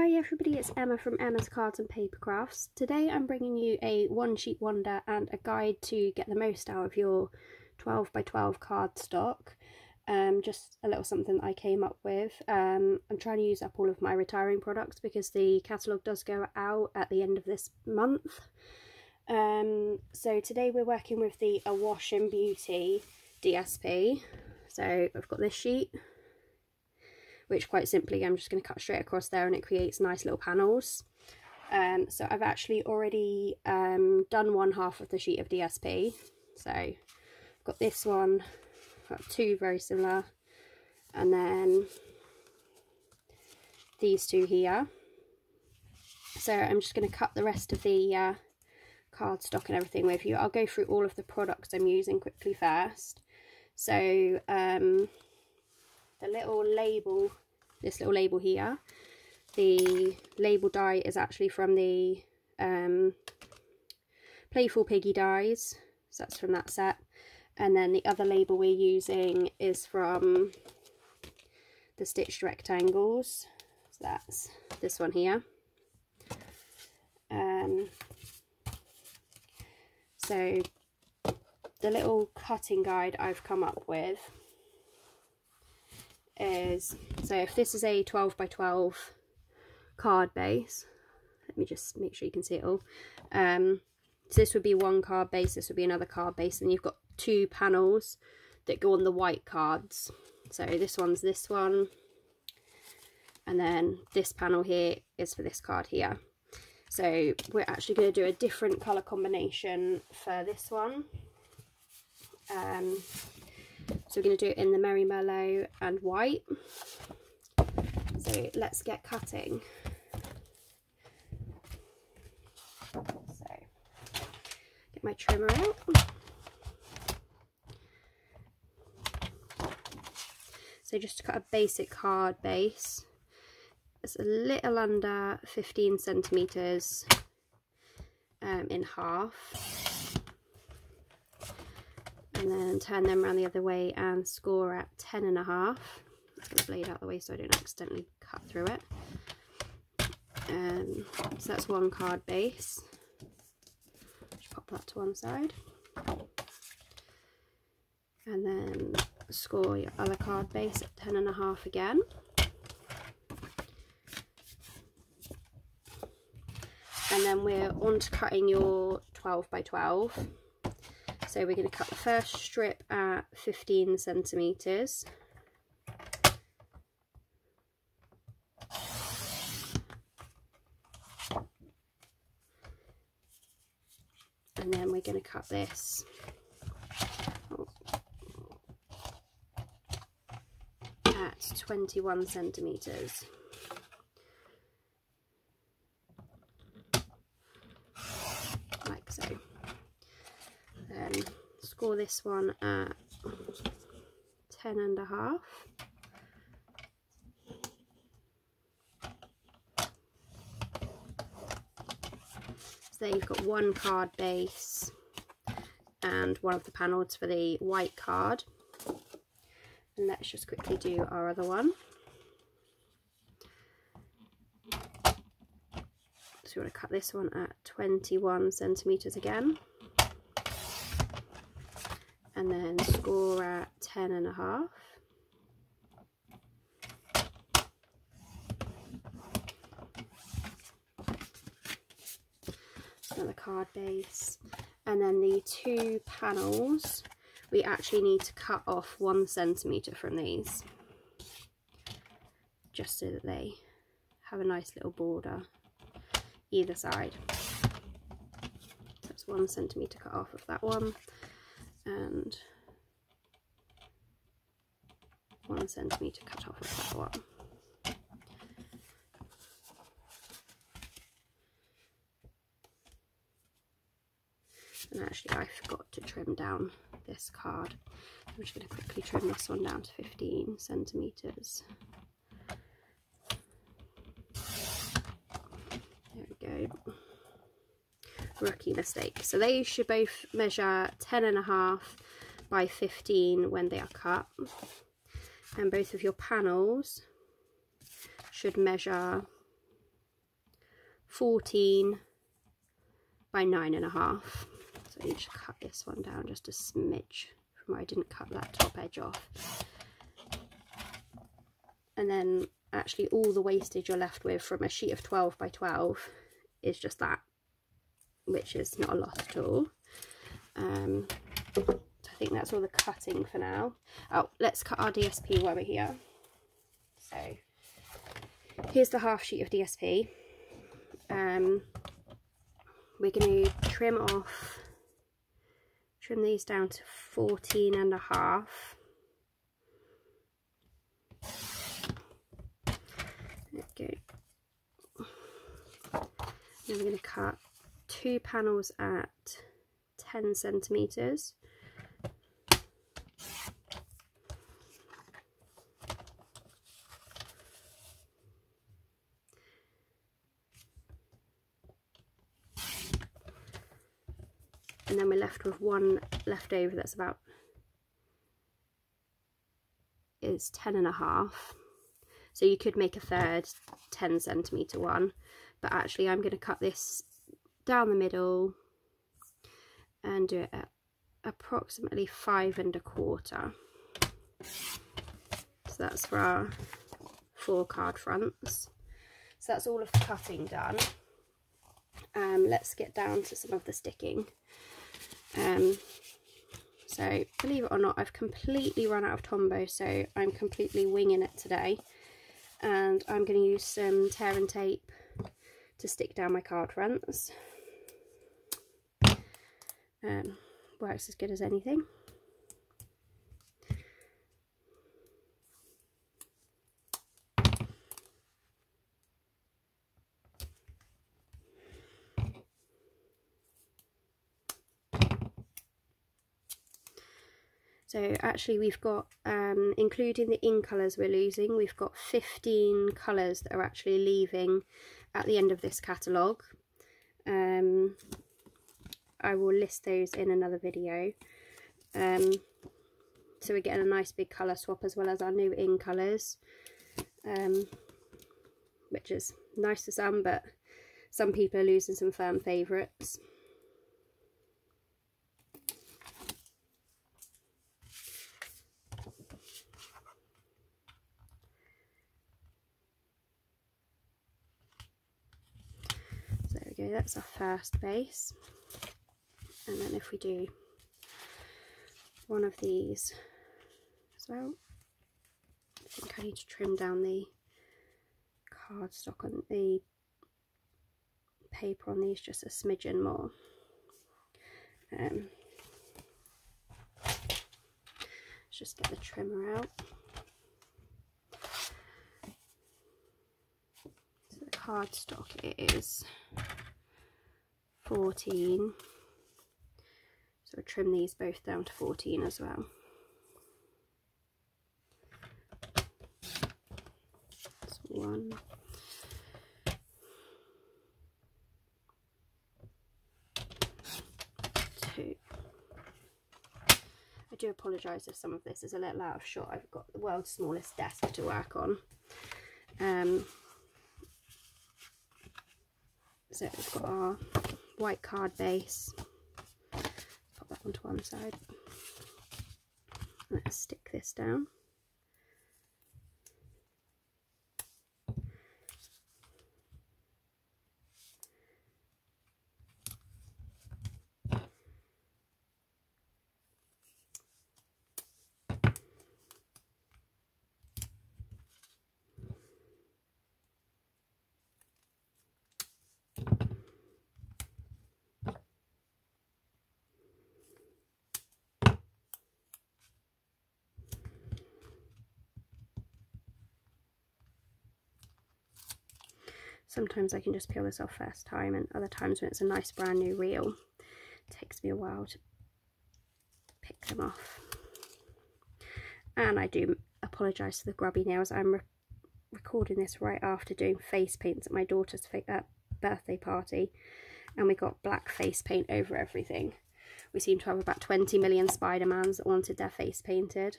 Hi everybody, it's Emma from Emma's Cards and Paper Crafts. Today I'm bringing you a one sheet wonder and a guide to get the most out of your 12 by 12 cardstock. Just a little something that I came up with. I'm trying to use up all of my retiring products because the catalogue does go out at the end of this month. So today we're working with the Awash In Beauty DSP. So I've got this sheet, which quite simply I'm just going to cut straight across there and it creates nice little panels. So I've actually already done one half of the sheet of DSP. So I've got this one, I've got two very similar, and then these two here. So I'm just going to cut the rest of the cardstock and everything with you. I'll go through all of the products I'm using quickly first. So the little label, this little label here, the label die is actually from the Playful Piggy dies, so that's from that set. And then the other label we're using is from the Stitched Rectangles, so that's this one here. So the little cutting guide I've come up with is, so if this is a 12 by 12 card base, let me just make sure you can see it all. So this would be one card base, this would be another card base, and you've got two panels that go on the white cards. So this one's this one, and then this panel here is for this card here. So we're actually going to do a different colour combination for this one. So we're going to do it in the Merry Merlot and white. So let's get cutting. So get my trimmer out. So just to cut a basic card base, it's a little under 15 centimetres in half. And then turn them around the other way and score at 10.5. Let's get the blade out of the way so I don't accidentally cut through it. So that's one card base. Just pop that to one side. And then score your other card base at 10.5 again. And then we're on to cutting your 12 by 12. So we're going to cut the first strip at 15 centimetres. And then we're going to cut this at 21 centimetres. Like so. Then score this one at 10.5. So there you've got one card base and one of the panels for the white card. And let's just quickly do our other one. So we want to cut this one at 21 centimetres again. And then score at 10.5. Another card base. And then the two panels, we actually need to cut off 1 centimetre from these, just so that they have a nice little border either side. So it's 1 centimetre cut off of that one. And 1 centimetre cut off of that one. And actually I forgot to trim down this card. I'm just going to quickly trim this one down to 15 centimetres. There we go. Rookie mistake. So they should both measure 10.5 by 15 when they are cut, and both of your panels should measure 14 by 9.5. So I need to cut this one down just a smidge from where I didn't cut that top edge off. And then actually all the wastage you're left with from a sheet of 12 by 12 is just that, which is not a lot at all. So I think that's all the cutting for now. Oh, let's cut our DSP while we're here. So here's the half sheet of DSP. We're going to trim these down to 14.5. Okay. Then we're going to cut 2 panels at 10 centimeters. And then we're left with one left over that's is 10.5. So you could make a third 10 centimeter one, but actually I'm going to cut this down the middle and do it at approximately 5.25. So that's for our 4 card fronts. So that's all of the cutting done. Let's get down to some of the sticking. So believe it or not, I've completely run out of Tombow, so I'm completely winging it today, and I'm going to use some tear and tape to stick down my card fronts. Works as good as anything. So actually we've got, including the in colours we're losing, we've got 15 colours that are actually leaving at the end of this catalogue. I will list those in another video. So we're getting a nice big colour swap as well as our new in colours, which is nice for some, but some people are losing some firm favourites. Go, that's our first base, and then if we do one of these as well, I think I need to trim down the cardstock on the paper on these just a smidgen more. Let's just get the trimmer out. So the cardstock is 14, so we'll trim these both down to 14 as well. That's 1, 2. I do apologise if some of this is a little out of shot. I've got the world's smallest desk to work on. So we've got our white card base. Pop that onto one side. Let's stick this down. Sometimes I can just peel this off first time, and other times when it's a nice brand new reel, it takes me a while to pick them off. And I do apologise for the grubby nails. I'm recording this right after doing face paints at my daughter's birthday party, and we got black face paint over everything. We seem to have about 20 million Spider-Mans that wanted their face painted,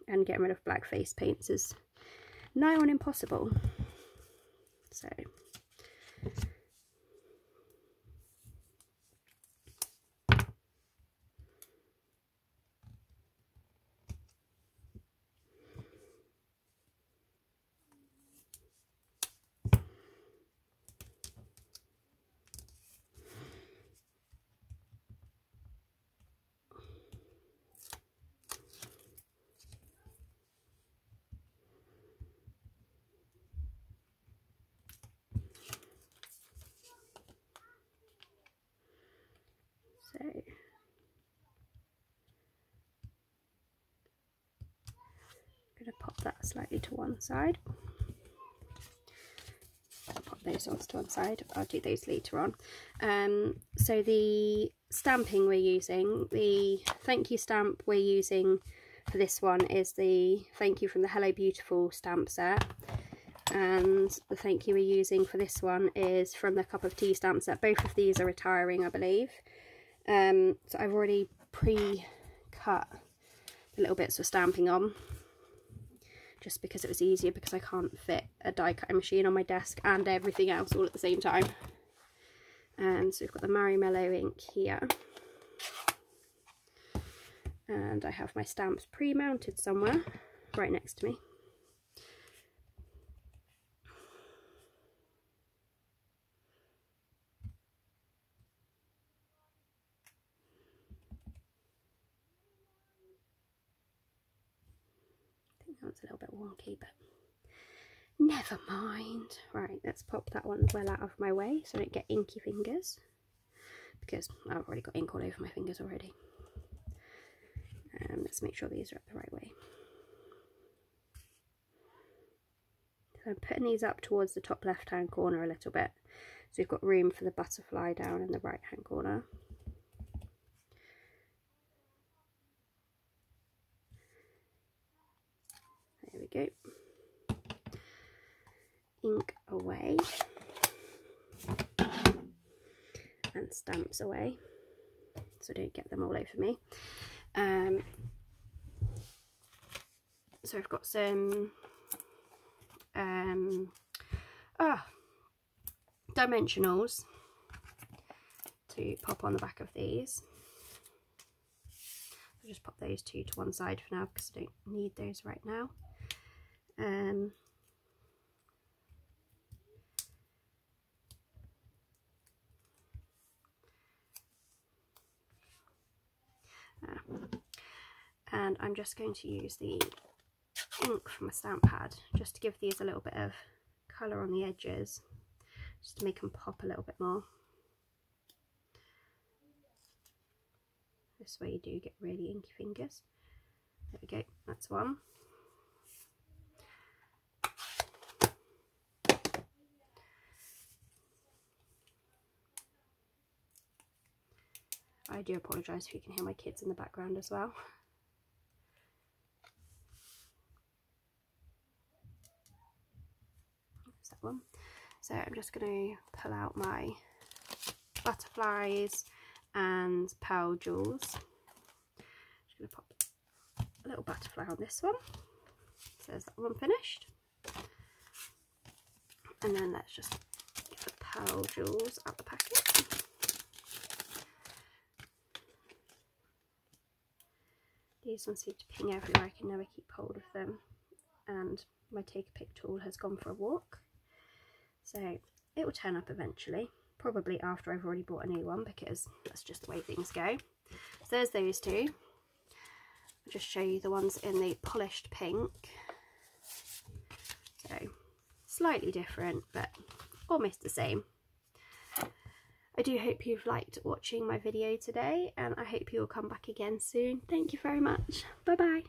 and getting rid of black face paints is nigh on impossible. So that slightly to one side. I'll pop those ones to one side. I'll do those later on. So the stamping we're using, the thank you stamp we're using for this one is the thank you from the Hello Beautiful stamp set, and the thank you we're using for this one is from the Cup of Tea stamp set. Both of these are retiring, I believe. So I've already pre-cut the little bits for stamping on, just because it was easier, because I can't fit a die cutting machine on my desk and everything else all at the same time. And so we've got the Merry Merlot ink here, and I have my stamps pre-mounted somewhere right next to me. I think that one's a little bit wonky, but never mind. Right, let's pop that one well out of my way so I don't get inky fingers, because I've already got ink all over my fingers already. Let's make sure these are up the right way. So I'm putting these up towards the top left hand corner a little bit, so we've got room for the butterfly down in the right hand corner. There we go. Ink away and stamps away, so don't get them all over me. So I've got some dimensionals to pop on the back of these. I'll just pop those two to one side for now, because I don't need those right now. And I'm just going to use the ink from a stamp pad just to give these a little bit of colour on the edges, just to make them pop a little bit more. This way you do get really inky fingers. There we go, that's one. I do apologise if you can hear my kids in the background as well. That's that one. So I'm just going to pull out my butterflies and pearl jewels. Just going to pop a little butterfly on this one. So there's that one finished. And then let's just get the pearl jewels out the packet. These ones seem to ping everywhere, I can never keep hold of them, and my take a pic tool has gone for a walk, so it will turn up eventually, probably after I've already bought a new one, because that's just the way things go. So there's those two. I'll just show you the ones in the polished pink, so slightly different but almost the same. I do hope you've liked watching my video today, and I hope you'll come back again soon. Thank you very much. Bye bye.